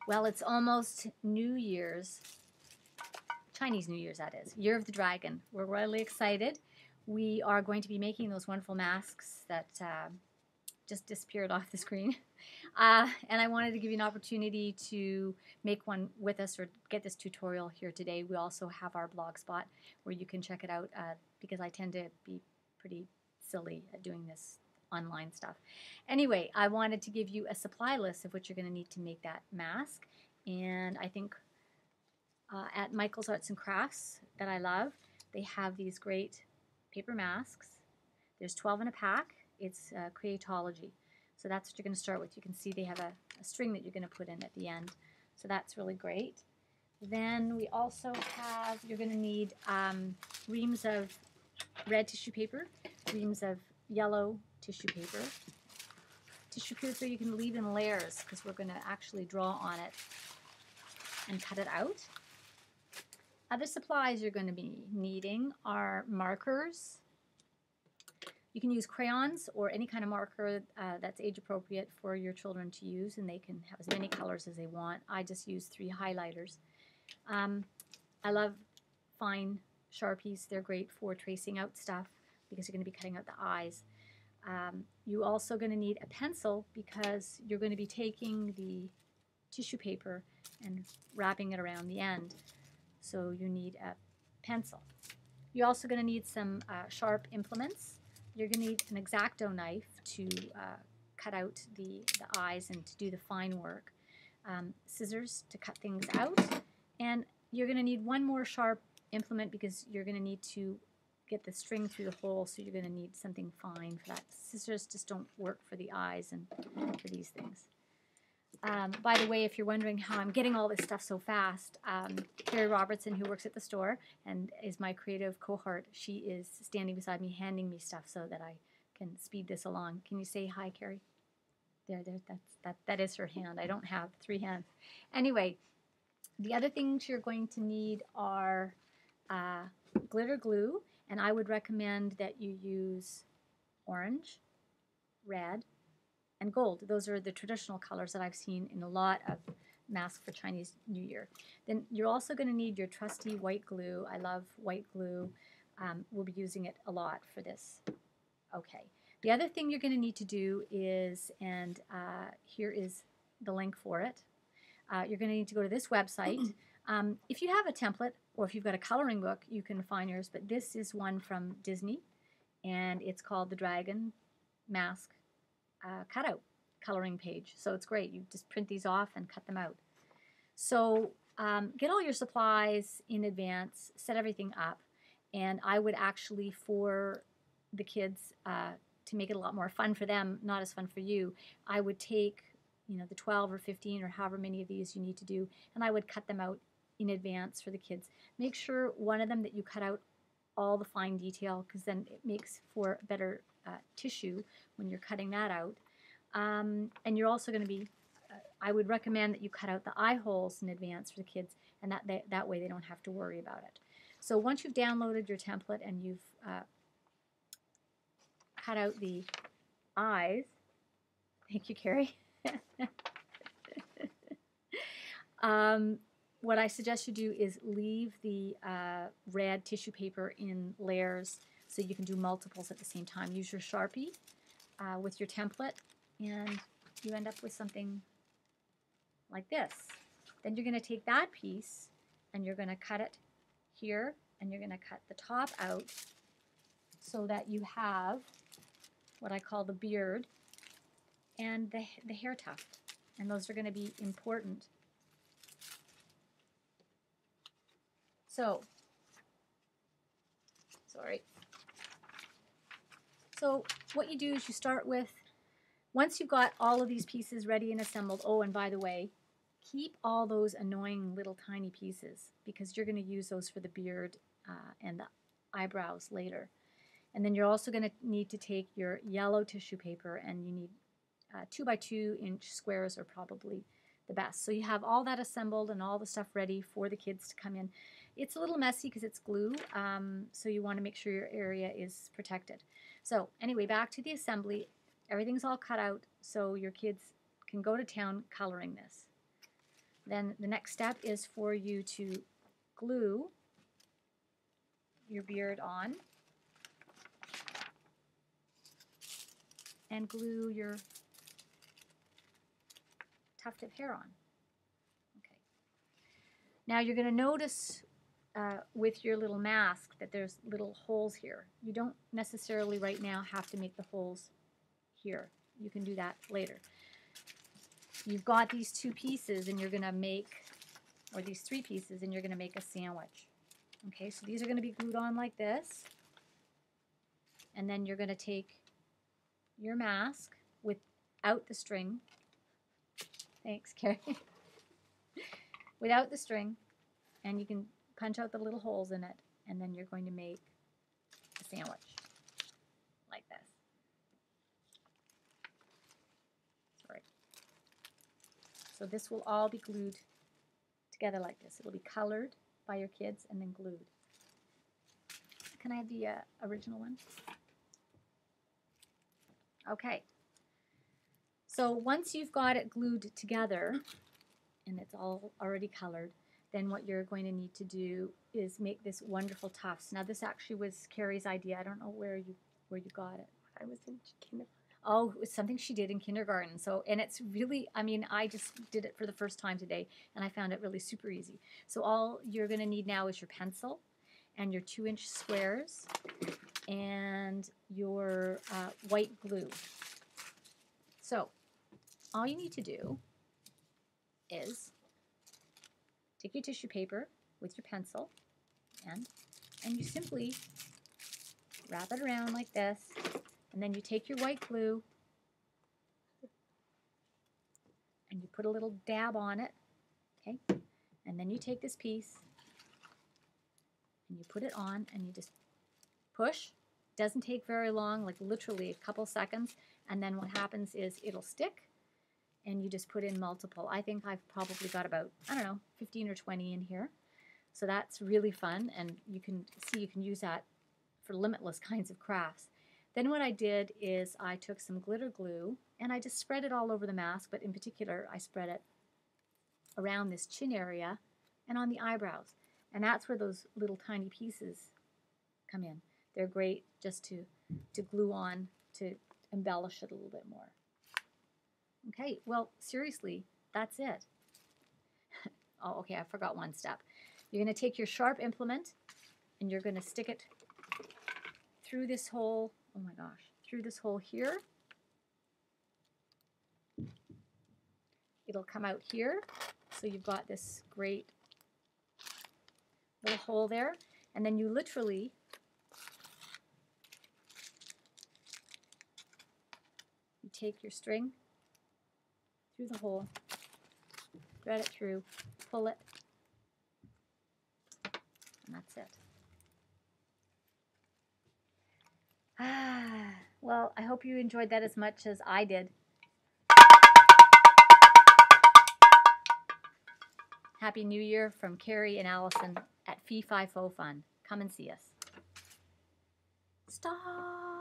Well, it's almost New Year's, Chinese New Year's, that is, Year of the Dragon. We're really excited. We are going to be making those wonderful masks that just disappeared off the screen. And I wanted to give you an opportunity to make one with us or get this tutorial here today. We also have our blog spot where you can check it out because I tend to be pretty silly at doing this online stuff. Anyway, I wanted to give you a supply list of what you're going to need to make that mask. And I think at Michael's Arts and Crafts that I love, they have these great paper masks. There's 12 in a pack. It's Creatology. So that's what you're going to start with. You can see they have a string that you're going to put in at the end. So that's really great. Then we also have, you're going to need reams of red tissue paper, reams of yellow tissue paper. Tissue paper you can leave in layers because we're going to actually draw on it and cut it out. Other supplies you're going to be needing are markers. You can use crayons or any kind of marker that's age appropriate for your children to use, and they can have as many colors as they want. I just use 3 highlighters. I love fine Sharpies. They're great for tracing out stuff because you're going to be cutting out the eyes. You're also going to need a pencil because you're going to be taking the tissue paper and wrapping it around the end. So you need a pencil. You're also going to need some sharp implements. You're going to need an X-Acto knife to cut out the eyes and to do the fine work. Scissors to cut things out. And you're going to need one more sharp implement because you're going to need to get the string through the hole, so you're going to need something fine for that. Scissors just don't work for the eyes and for these things. By the way, if you're wondering how I'm getting all this stuff so fast, Carrie Robertson, who works at the store and is my creative cohort, she is standing beside me handing me stuff so that I can speed this along. Can you say hi, Carrie? There, that is her hand. I don't have 3 hands. Anyway, the other things you're going to need are glitter glue, and I would recommend that you use orange, red, and gold. Those are the traditional colors that I've seen in a lot of masks for Chinese New Year. Then you're also going to need your trusty white glue. I love white glue. We'll be using it a lot for this. Okay. The other thing you're going to need to do is, and here is the link for it, you're going to need to go to this website. If you have a template or if you've got a coloring book, you can find yours, but this is one from Disney, and it's called the Dragon Mask Cutout coloring page. So it's great. You just print these off and cut them out. So get all your supplies in advance, set everything up, and I would actually, for the kids, to make it a lot more fun for them, not as fun for you, I would take the 12 or 15 or however many of these you need to do, and I would cut them out in advance for the kids. Make sure one of them that you cut out all the fine detail, because then it makes for better tissue when you're cutting that out. And you're also going to be, I would recommend that you cut out the eye holes in advance for the kids, and that way they don't have to worry about it. So once you've downloaded your template and you've cut out the eyes, thank you, Carrie. What I suggest you do is leave the red tissue paper in layers so you can do multiples at the same time. Use your Sharpie with your template, and you end up with something like this. Then you're going to take that piece and you're going to cut it here, and you're going to cut the top out so that you have what I call the beard and the hair tuft. And those are going to be important. So, So what you do is you start with, once you've got all of these pieces ready and assembled, oh, and by the way, keep all those annoying little tiny pieces because you're going to use those for the beard and the eyebrows later. And then you're also going to need to take your yellow tissue paper, and you need 2 by 2 inch squares are probably the best. So you have all that assembled and all the stuff ready for the kids to come in. It's a little messy because it's glue, so you want to make sure your area is protected. So anyway, back to the assembly. Everything's all cut out so your kids can go to town coloring this. Then the next step is for you to glue your beard on and glue your tuft of hair on. Okay. Now you're going to notice with your little mask that there's little holes here. You don't necessarily right now have to make the holes here. You can do that later. You've got these two pieces and you're going to make, or these three pieces, and you're going to make a sandwich. Okay, so these are going to be glued on like this. And then you're going to take your mask without the string. Thanks, Carrie. Without the string, and you can punch out the little holes in it, and then you're going to make a sandwich like this. Sorry. So this will all be glued together like this. It'll be colored by your kids and then glued. Can I have the original one? Okay. So once you've got it glued together and it's all already colored, then what you're going to need to do is make this wonderful tufts. Now this actually was Carrie's idea. I don't know where you got it. I was in kindergarten. Oh, it was something she did in kindergarten. So, and it's really, I mean, I just did it for the first time today, and I found it really super easy. So all you're going to need now is your pencil and your 2-inch squares and your white glue. So all you need to do is take your tissue paper with your pencil and you simply wrap it around like this, and then you take your white glue and you put a little dab on it, okay? And then you take this piece and you put it on and you just push. Doesn't take very long, like literally a couple seconds, and then what happens is it'll stick and you just put in multiple. I think I've probably got about, I don't know, 15 or 20 in here. So that's really fun, and you can see you can use that for limitless kinds of crafts. Then what I did is I took some glitter glue and I just spread it all over the mask, but in particular I spread it around this chin area and on the eyebrows. And that's where those little tiny pieces come in. They're great just to glue on to embellish it a little bit more. Okay, well, seriously, that's it. Oh, okay, I forgot one step. You're going to take your sharp implement and you're going to stick it through this hole, oh my gosh, through this hole here. It'll come out here, so you've got this great little hole there, and then you literally take your string through the hole, thread it through, pull it, and that's it. Well, I hope you enjoyed that as much as I did. Happy New Year from Carrie and Allison at FeeFiFoFun. Come and see us. Stop!